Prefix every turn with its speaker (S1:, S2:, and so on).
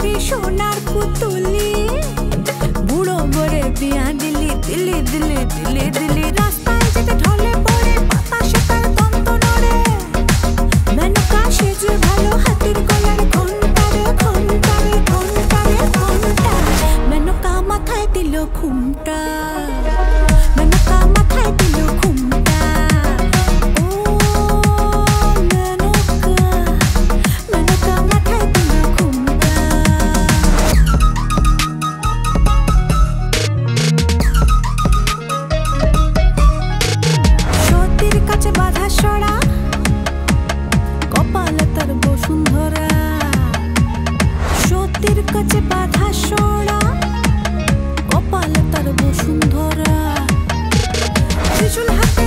S1: मेरी सोनार पुतुली बुड़ो बड़े बिया दिली दिली दिली दिली दिली रास्ता जेते ढले पड़े बातासे तार दंत नड़े मेनका सेजे भालो हातिर गलार घंटा रे घंटा रे घंटा रे घंटा मेनका माथाय दिलो घुमटा मेनका माथाय दिलो घुमटा ओ मेनका माथाय दिलो घुमटा সতীর কাছে বাধা সরা কপালে তার বসুন্ধরা সতীর কাছে বাধা সরা কপালে তার বসুন্ধরা ত্রিশূল হাতে